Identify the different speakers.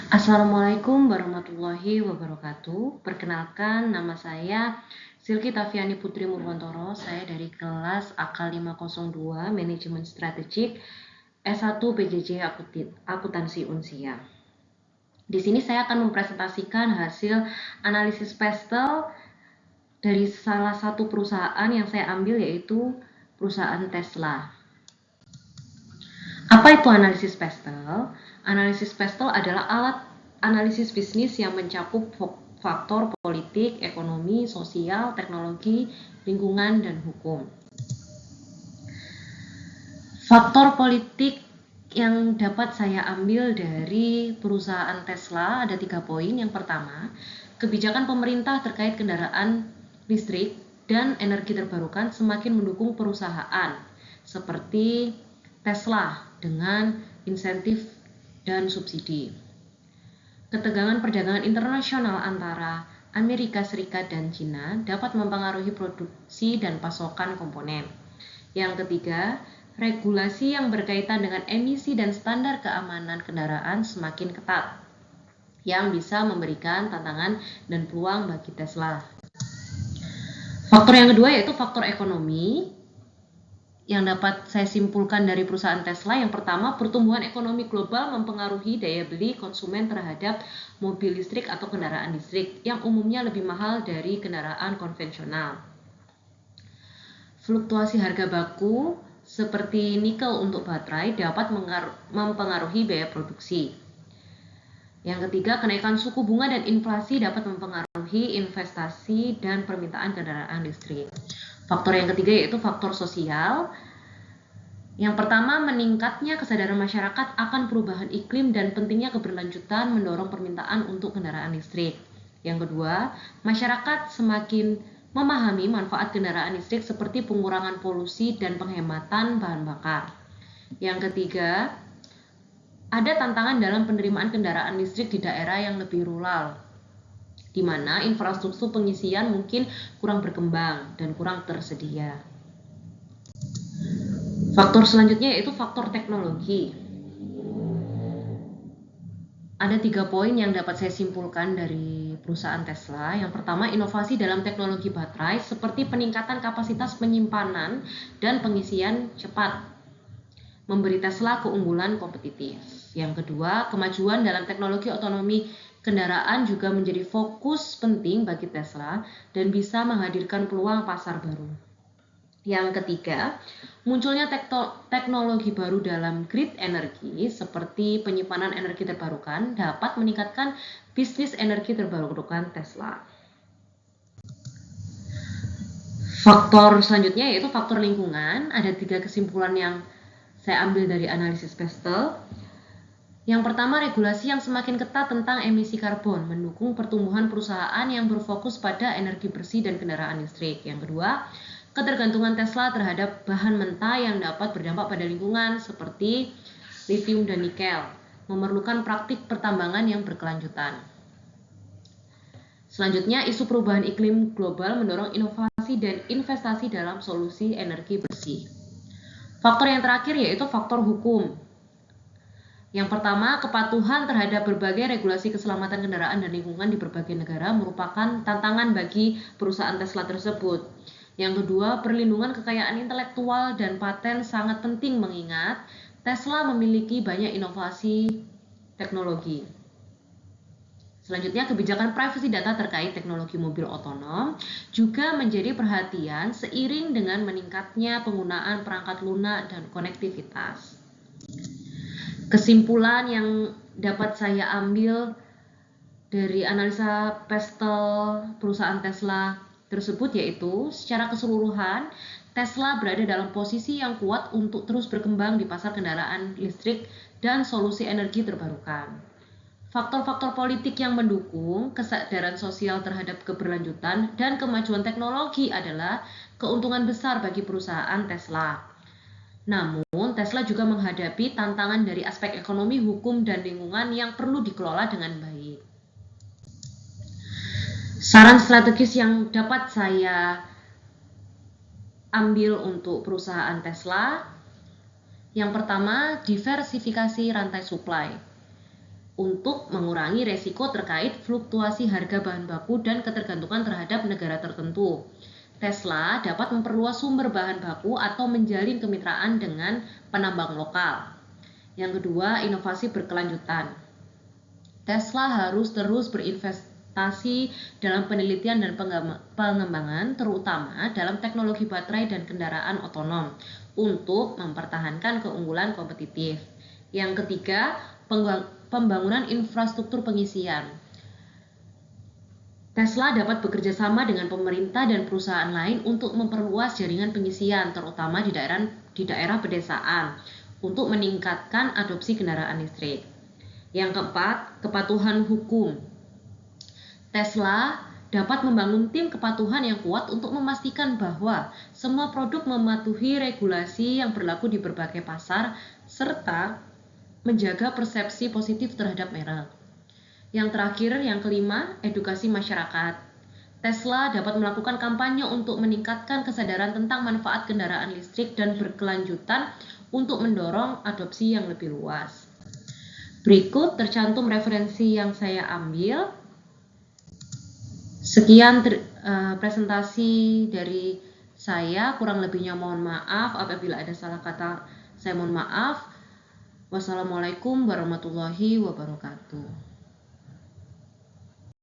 Speaker 1: Assalamualaikum warahmatullahi wabarakatuh. Perkenalkan, nama saya Silky Taviani Putri Murwantoro. Saya dari kelas AK 502 Manajemen Strategik S1 PJJ Akuntansi Unsia. Di sini saya akan mempresentasikan hasil analisis pestel dari salah satu perusahaan yang saya ambil, yaitu perusahaan Tesla. Apa itu analisis pestel? Analisis pestel adalah alat analisis bisnis yang mencakup faktor politik, ekonomi, sosial, teknologi, lingkungan, dan hukum. Faktor politik yang dapat saya ambil dari perusahaan Tesla ada 3 poin. Yang pertama, kebijakan pemerintah terkait kendaraan listrik dan energi terbarukan semakin mendukung perusahaan seperti Tesla dengan insentif dan subsidi. Ketegangan perdagangan internasional antara Amerika Serikat dan China dapat mempengaruhi produksi dan pasokan komponen. Yang ketiga, regulasi yang berkaitan dengan emisi dan standar keamanan kendaraan semakin ketat, yang bisa memberikan tantangan dan peluang bagi Tesla. Faktor yang kedua yaitu faktor ekonomi yang dapat saya simpulkan dari perusahaan Tesla. Yang pertama, pertumbuhan ekonomi global mempengaruhi daya beli konsumen terhadap mobil listrik atau kendaraan listrik yang umumnya lebih mahal dari kendaraan konvensional. Fluktuasi harga baku seperti nikel untuk baterai dapat mempengaruhi biaya produksi. Yang ketiga, kenaikan suku bunga dan inflasi dapat mempengaruhi investasi dan permintaan kendaraan listrik. Faktor yang ketiga yaitu faktor sosial. Yang pertama, meningkatnya kesadaran masyarakat akan perubahan iklim dan pentingnya keberlanjutan mendorong permintaan untuk kendaraan listrik. Yang kedua, masyarakat semakin memahami manfaat kendaraan listrik seperti pengurangan polusi dan penghematan bahan bakar. Yang ketiga, ada tantangan dalam penerimaan kendaraan listrik di daerah yang lebih rural, di mana infrastruktur pengisian mungkin kurang berkembang dan kurang tersedia. Faktor selanjutnya yaitu faktor teknologi. Ada 3 poin yang dapat saya simpulkan dari perusahaan Tesla. Yang pertama, inovasi dalam teknologi baterai seperti peningkatan kapasitas penyimpanan dan pengisian cepat memberi Tesla keunggulan kompetitif. Yang kedua, kemajuan dalam teknologi otonomi kendaraan juga menjadi fokus penting bagi Tesla dan bisa menghadirkan peluang pasar baru. Yang ketiga, munculnya teknologi baru dalam grid energi seperti penyimpanan energi terbarukan dapat meningkatkan bisnis energi terbarukan Tesla. Faktor selanjutnya yaitu faktor lingkungan. Ada 3 kesimpulan yang saya ambil dari analisis pestel. Yang pertama, regulasi yang semakin ketat tentang emisi karbon mendukung pertumbuhan perusahaan yang berfokus pada energi bersih dan kendaraan listrik. Yang kedua, ketergantungan Tesla terhadap bahan mentah yang dapat berdampak pada lingkungan seperti lithium dan nikel memerlukan praktik pertambangan yang berkelanjutan. Selanjutnya, isu perubahan iklim global mendorong inovasi dan investasi dalam solusi energi bersih. Faktor yang terakhir yaitu faktor hukum. Yang pertama, kepatuhan terhadap berbagai regulasi keselamatan kendaraan dan lingkungan di berbagai negara merupakan tantangan bagi perusahaan Tesla tersebut. Yang kedua, perlindungan kekayaan intelektual dan paten sangat penting mengingat Tesla memiliki banyak inovasi teknologi. Selanjutnya, kebijakan privasi data terkait teknologi mobil otonom juga menjadi perhatian seiring dengan meningkatnya penggunaan perangkat lunak dan konektivitas. Kesimpulan yang dapat saya ambil dari analisa pestel perusahaan Tesla tersebut yaitu secara keseluruhan Tesla berada dalam posisi yang kuat untuk terus berkembang di pasar kendaraan listrik dan solusi energi terbarukan. Faktor-faktor politik yang mendukung kesadaran sosial terhadap keberlanjutan dan kemajuan teknologi adalah keuntungan besar bagi perusahaan Tesla. Namun, Tesla juga menghadapi tantangan dari aspek ekonomi, hukum, dan lingkungan yang perlu dikelola dengan baik. Saran strategis yang dapat saya ambil untuk perusahaan Tesla, yang pertama, diversifikasi rantai supply. untuk mengurangi resiko terkait fluktuasi harga bahan baku dan ketergantungan terhadap negara tertentu. Tesla dapat memperluas sumber bahan baku atau menjalin kemitraan dengan penambang lokal. Yang kedua, inovasi berkelanjutan. Tesla harus terus berinvestasi dalam penelitian dan pengembangan, terutama dalam teknologi baterai dan kendaraan otonom, untuk mempertahankan keunggulan kompetitif. Yang ketiga, pembangunan infrastruktur pengisian. Tesla dapat bekerja sama dengan pemerintah dan perusahaan lain untuk memperluas jaringan pengisian, terutama di daerah pedesaan, untuk meningkatkan adopsi kendaraan listrik. Yang keempat, kepatuhan hukum. Tesla dapat membangun tim kepatuhan yang kuat untuk memastikan bahwa semua produk mematuhi regulasi yang berlaku di berbagai pasar, serta menjaga persepsi positif terhadap merek. Yang terakhir, yang kelima, edukasi masyarakat. Tesla dapat melakukan kampanye untuk meningkatkan kesadaran tentang manfaat kendaraan listrik dan berkelanjutan untuk mendorong adopsi yang lebih luas. Berikut tercantum referensi yang saya ambil. Sekian presentasi dari saya, kurang lebihnya mohon maaf. Apabila ada salah kata, saya mohon maaf. Wassalamualaikum warahmatullahi wabarakatuh.